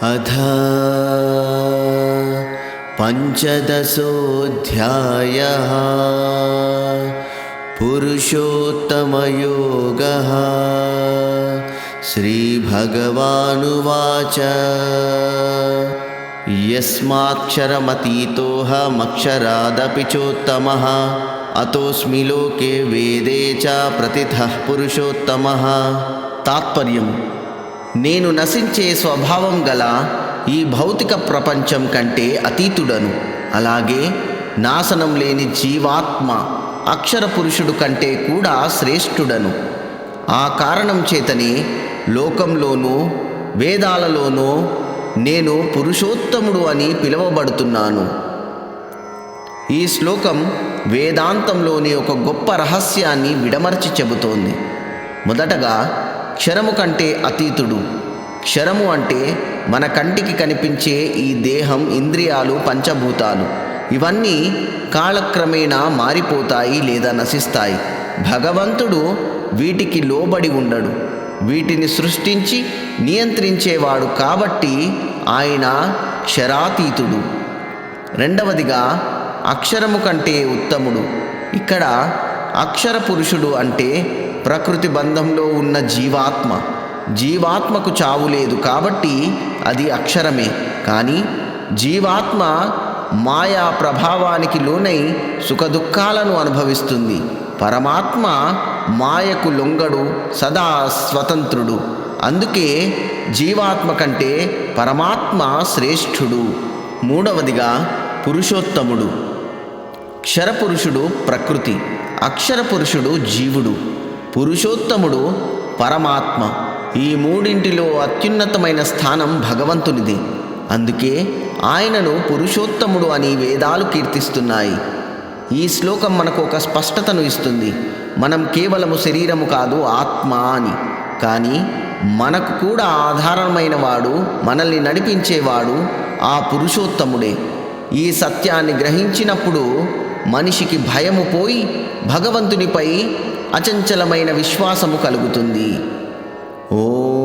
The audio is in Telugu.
अथ पंचदशोऽध्यायः पुरुषोत्तमयोगः। श्रीभगवानुवाच यस्माक्षरमतीतोऽहमक्षरादपि चोत्तमः अतोऽस्मि लोके वेदे च प्रतिथः पुरुषोत्तमः। తాత్పర్యం: నేను నశించే స్వభావం గల ఈ భౌతిక ప్రపంచం కంటే అతీతుడను. అలాగే నాశనం లేని జీవాత్మ అక్షర పురుషుడు కంటే కూడా శ్రేష్ఠుడను. ఆ కారణం చేతనే లోకంలోనూ వేదాలలోనూ నేను పురుషోత్తముడు అని పిలువబడుతున్నాను. ఈ శ్లోకం వేదాంతంలోని ఒక గొప్ప రహస్యాన్ని విడమర్చి చెబుతోంది. మొదటగా క్షరము కంటే అతీతుడు. క్షరము అంటే మన కంటికి కనిపించే ఈ దేహం, ఇంద్రియాలు, పంచభూతాలు. ఇవన్నీ కాలక్రమేణా మారిపోతాయి లేదా నశిస్తాయి. భగవంతుడు వీటికి లోబడి ఉండడు. వీటిని సృష్టించి నియంత్రించేవాడు కాబట్టి ఆయన క్షరాతీతుడు. రెండవదిగా అక్షరము కంటే ఉత్తముడు. ఇక్కడ అక్షర పురుషుడు అంటే ప్రకృతి బంధంలో ఉన్న జీవాత్మ. జీవాత్మకు చావు లేదు కాబట్టి అది అక్షరమే. కానీ జీవాత్మ మాయా ప్రభావానికి లోనై సుఖదుఖాలను అనుభవిస్తుంది. పరమాత్మ మాయకు లొంగడు, సదా స్వతంత్రుడు. అందుకే జీవాత్మ కంటే పరమాత్మ శ్రేష్ఠుడు. మూడవదిగా పురుషోత్తముడు. క్షరపురుషుడు ప్రకృతి, అక్షర పురుషుడు జీవుడు, పురుషోత్తముడు పరమాత్మ. ఈ మూడింటిలో అత్యున్నతమైన స్థానం భగవంతునిది. అందుకే ఆయనను పురుషోత్తముడు అని వేదాలు కీర్తిస్తున్నాయి. ఈ శ్లోకం మనకు ఒక స్పష్టతను ఇస్తుంది. మనం కేవలము శరీరము కాదు, ఆత్మ అని. కానీ మనకు కూడా ఆధారమైన వాడు, మనల్ని నడిపించేవాడు ఆ పురుషోత్తముడే. ఈ సత్యాన్ని గ్రహించినప్పుడు మనిషికి భయము పోయి భగవంతునిపై అచంచలమైన విశ్వాసము కలుగుతుంది. ఓం